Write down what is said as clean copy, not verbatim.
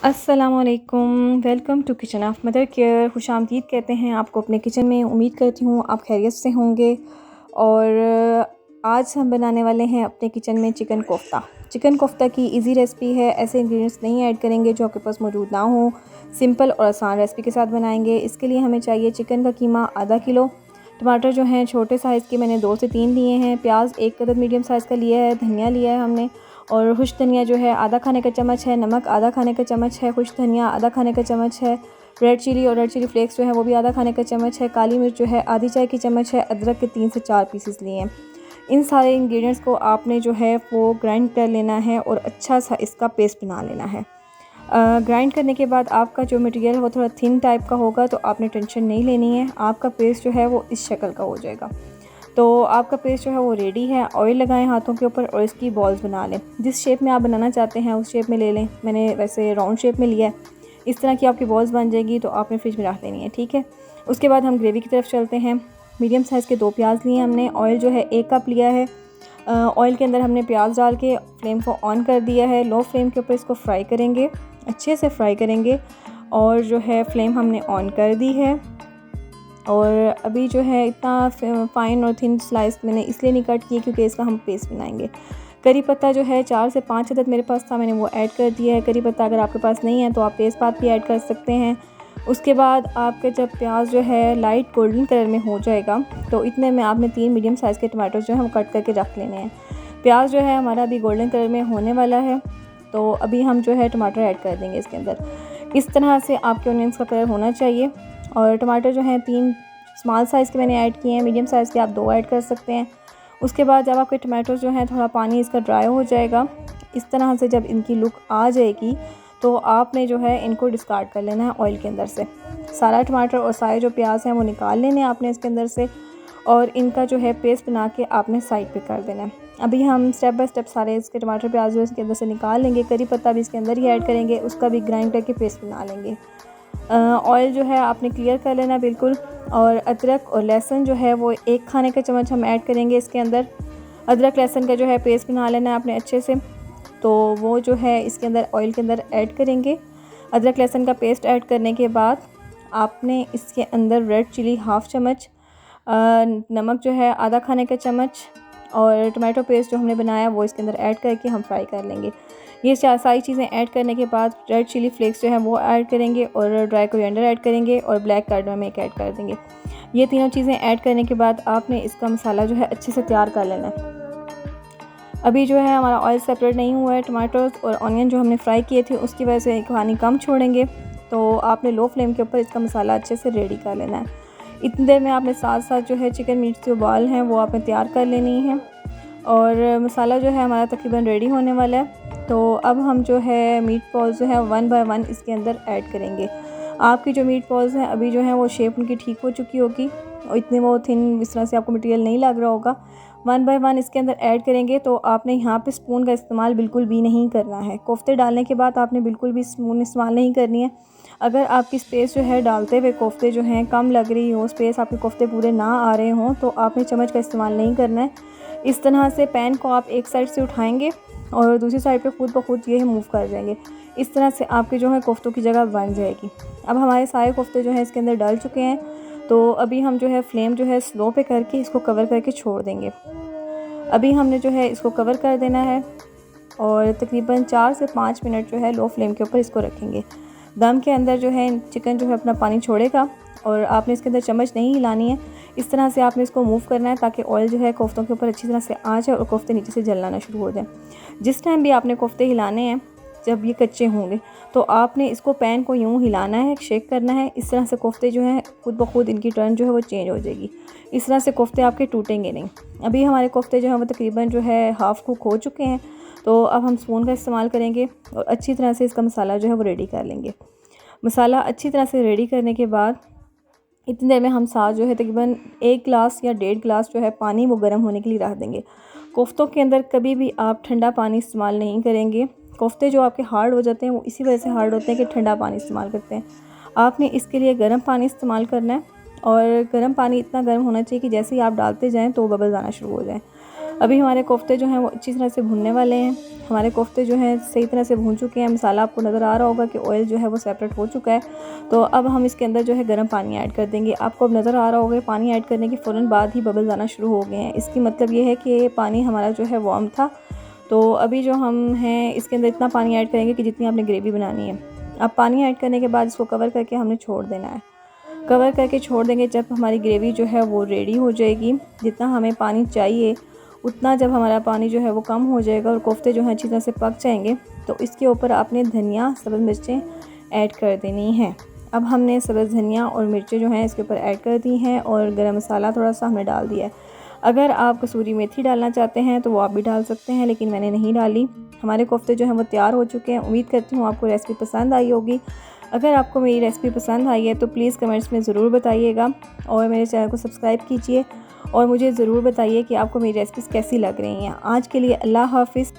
अस्सलामुअलैकुम, welcome to kitchen of mother care. खुशामदीद कहते हैं आपको अपने किचन में। उम्मीद करती हूँ आप खैरियत से होंगे। और आज हम बनाने वाले हैं अपने किचन में चिकन कोफ्ता। चिकन कोफ्ता की इजी रेसिपी है। ऐसे इंग्रेडिएंट्स नहीं ऐड करेंगे जो आपके पास मौजूद ना हो। सिंपल और आसान रेसिपी के साथ बनाएंगे। इसके लिए हमें चाहिए चिकन का कीमा आधा किलो, टमाटर जो हैं छोटे साइज़ के मैंने 2 से 3 लिए हैं, प्याज 1 कदर मीडियम साइज़ का लिया है, धनिया लिया है हमने, और खुश धनिया जो है आधा खाने का चम्मच है, नमक आधा खाने का चम्मच है, खुश धनिया आधा खाने का चम्मच है, रेड चिली और रेड चिली फ्लेक्स जो है वो भी आधा खाने का चम्मच है, काली मिर्च जो है आधी चाय की चम्मच है, अदरक के 3 से 4 पीसेस लिए हैं। इन सारे इंग्रेडिएंट्स को आपने जो है वो ग्राइंड कर लेना है और अच्छा सा इसका पेस्ट बना लेना है। ग्राइंड करने के बाद आपका जो मटेरियल है वो थोड़ा थिन टाइप का होगा, तो आपने टेंशन नहीं लेनी है। आपका पेस्ट जो है वो इस शक्ल का हो जाएगा। तो आपका पेस्ट जो है वो रेडी है। ऑयल लगाएं हाथों के ऊपर और इसकी बॉल्स बना लें। जिस शेप में आप बनाना चाहते हैं उस शेप में ले लें। मैंने वैसे राउंड शेप में लिया है। इस तरह की आपकी बॉल्स बन जाएगी तो आपने फ्रिज में रख देनी है, ठीक है। उसके बाद हम ग्रेवी की तरफ चलते हैं। मीडियम साइज़ के 2 प्याज लिए हमने। ऑयल जो है 1 कप लिया है। ऑयल के अंदर हमने प्याज डाल के फ्लेम को ऑन कर दिया है। लो फ्लेम के ऊपर इसको फ्राई करेंगे, अच्छे से फ्राई करेंगे। और जो है फ्लेम हमने ऑन कर दी है। और अभी जो है इतना फ़ाइन और थिन स्लाइस मैंने इसलिए नहीं कट किए क्योंकि इसका हम पेस्ट बनाएंगे। करी पत्ता जो है 4 से 5 अदद मेरे पास था, मैंने वो ऐड कर दिया है। करी पत्ता अगर आपके पास नहीं है तो आप तेज़पात भी ऐड कर सकते हैं। उसके बाद आपके जब प्याज जो है लाइट गोल्डन कलर में हो जाएगा तो इतने में आपने 3 मीडियम साइज़ के टमाटर जो है वो कट करके रख लेने हैं। प्याज जो है हमारा अभी गोल्डन कलर में होने वाला है, तो अभी हम जो है टमाटर ऐड कर देंगे इसके अंदर। इस तरह से आपके ऑनियंस का कलर होना चाहिए। और टमाटर जो हैं 3 स्मॉल साइज़ के मैंने ऐड किए हैं, मीडियम साइज़ के आप 2 ऐड कर सकते हैं। उसके बाद जब आपके टमाटर जो हैं थोड़ा पानी इसका ड्राई हो जाएगा, इस तरह से जब इनकी लुक आ जाएगी तो आपने जो है इनको डिस्कार्ड कर लेना है ऑयल के अंदर से। सारा टमाटर और सारे जो प्याज हैं वो निकाल लेने हैं आपने इसके अंदर से, और इनका जो है पेस्ट बना के आपने साइड पे कर देना है। अभी हम स्टेप बाय स्टेप सारे इसके टमाटर प्याज जो इसके अंदर से निकाल लेंगे। करी पत्ता भी इसके अंदर ही ऐड करेंगे, उसका भी ग्राइंड करके पेस्ट बना लेंगे। ऑयल जो है आपने क्लियर कर लेना बिल्कुल। और अदरक और लहसुन जो है वो 1 खाने का चम्मच हम ऐड करेंगे इसके अंदर। अदरक लहसुन का जो है पेस्ट बना लेना है आपने अच्छे से, तो वो जो है इसके अंदर ऑयल के अंदर ऐड करेंगे। अदरक लहसुन का पेस्ट ऐड करने के बाद आपने इसके अंदर रेड चिली हाफ़ चम्मच, नमक जो है आधा खाने का चम्मच, और टमाटो पेस्ट जो हमने बनाया वो इसके अंदर ऐड करके हम फ्राई कर लेंगे। ये सारी चीज़ें ऐड करने के बाद रेड चिली फ्लेक्स जो है वो ऐड करेंगे, और ड्राई कोरिएंडर ऐड करेंगे, और ब्लैक कार्डमम एक ऐड कर देंगे। ये तीनों चीज़ें ऐड करने के बाद आपने इसका मसाला जो है अच्छे से तैयार कर लेना है। अभी जो है हमारा ऑयल सेपरेट नहीं हुआ है। टमाटोज़ और ऑनियन जो हमने फ्राई किए थे उसकी वजह से पानी कम छोड़ेंगे, तो आपने लो फ्लेम के ऊपर इसका मसाला अच्छे से रेडी कर लेना है। इतनी देर में आपने साथ साथ जो है चिकन मीट जो बॉल हैं वो आपने तैयार कर लेनी है। और मसाला जो है हमारा तकरीबन रेडी होने वाला है। तो अब हम जो है मीट बॉल्स जो है 1 बाय 1 इसके अंदर ऐड करेंगे। आपकी जो मीट बॉल्स हैं अभी जो है वो शेप उनकी ठीक हो चुकी होगी, और इतने वो थिन इस तरह से आपको मटेरियल नहीं लग रहा होगा। 1 बाय 1 इसके अंदर ऐड करेंगे। तो आपने यहाँ पे स्पून का इस्तेमाल बिल्कुल भी नहीं करना है। कोफ्ते डालने के बाद आपने बिल्कुल भी स्पून इस्तेमाल नहीं करनी है। अगर आपकी स्पेस जो है डालते हुए कोफ्ते जो हैं कम लग रही हो, स्पेस आपके कोफ्ते पूरे ना आ रहे हों, तो आपने चम्मच का इस्तेमाल नहीं करना है। इस तरह से पैन को आप एक साइड से उठाएंगे और दूसरी साइड पे खुद ब खुद ये मूव कर जाएंगे। इस तरह से आपके जो है कोफ्तों की जगह बन जाएगी। अब हमारे सारे कोफ्ते जो हैं इसके अंदर डल चुके हैं, तो अभी हम जो है फ्लेम जो है स्लो पे करके इसको कवर करके छोड़ देंगे। अभी हमने जो है इसको कवर कर देना है और तकरीबन 4 से 5 मिनट जो है लो फ्लेम के ऊपर इसको रखेंगे। दम के अंदर जो है चिकन जो है अपना पानी छोड़ेगा, और आपने इसके अंदर चम्मच नहीं हिलानी है। इस तरह से आपने इसको मूव करना है ताकि ऑयल जो है कोफ्तों के ऊपर अच्छी तरह से आ जाए और कोफ्ते नीचे से जलना शुरू हो जाए। जिस टाइम भी आपने कोफ्ते हिलाने हैं, जब ये कच्चे होंगे, तो आपने इसको पैन को यूँ हिलाना है, शेक करना है। इस तरह से कोफ्ते जो हैं खुद ब खुद इनकी टर्न जो है वो चेंज हो जाएगी। इस तरह से कोफ्ते आपके टूटेंगे नहीं। अभी हमारे कोफ्ते जो हैं वो तकरीबन जो है हाफ़ कुक हो चुके हैं। तो अब हम स्पून का इस्तेमाल करेंगे और अच्छी तरह से इसका मसाला जो है वो रेडी कर लेंगे। मसाला अच्छी तरह से रेडी करने के बाद इतनी देर में हम साथ जो है तकरीबन 1 गिलास या 1.5 गिलास जो है पानी वो गर्म होने के लिए रख देंगे। कोफ्तों के अंदर कभी भी आप ठंडा पानी इस्तेमाल नहीं करेंगे। कोफ्ते जो आपके हार्ड हो जाते हैं वो इसी वजह से हार्ड होते हैं कि ठंडा पानी इस्तेमाल करते हैं। आपने इसके लिए गर्म पानी इस्तेमाल करना है, और गर्म पानी इतना गर्म होना चाहिए कि जैसे ही आप डालते जाएँ तो बबल्स आना शुरू हो जाएँ। अभी हमारे कोफ्ते जो हैं वो अच्छी तरह से भुनने वाले हैं। हमारे कोफ्ते जो हैं सही तरह से भून चुके हैं। मसाला आपको नज़र आ रहा होगा कि ऑयल जो है वो सेपरेट हो चुका है। तो अब हम इसके अंदर जो है गर्म पानी ऐड कर देंगे। आपको अब नज़र आ रहा होगा पानी ऐड करने के फ़ौरन बाद ही बबल्स आना शुरू हो गए हैं। इसकी मतलब ये है कि पानी हमारा जो है वार्म था। तो अभी जो हम हैं इसके अंदर इतना पानी ऐड करेंगे कि जितनी आपने ग्रेवी बनानी है। अब पानी ऐड करने के बाद इसको कवर करके हमने छोड़ देना है। कवर करके छोड़ देंगे। जब हमारी ग्रेवी जो है वो रेडी हो जाएगी, जितना हमें पानी चाहिए उतना जब हमारा पानी जो है वो कम हो जाएगा और कोफ्ते जो हैं अच्छी तरह से पक जाएंगे, तो इसके ऊपर आपने धनिया, सब्ज़ मिर्चें ऐड कर देनी हैं। अब हमने सब्ज़ धनिया और मिर्चें जो हैं इसके ऊपर ऐड कर दी हैं और गरम मसाला थोड़ा सा हमने डाल दिया है। अगर आप कसूरी मेथी डालना चाहते हैं तो वो आप भी डाल सकते हैं, लेकिन मैंने नहीं डाली। हमारे कोफ्ते जो हैं वो तैयार हो चुके हैं। उम्मीद करती हूँ आपको रेसिपी पसंद आई होगी। अगर आपको मेरी रेसिपी पसंद आई है तो प्लीज़ कमेंट्स में ज़रूर बताइएगा और मेरे चैनल को सब्सक्राइब कीजिए और मुझे ज़रूर बताइए कि आपको मेरी रेसिपीज़ कैसी लग रही हैं। आज के लिए अल्लाह हाफ़िज़।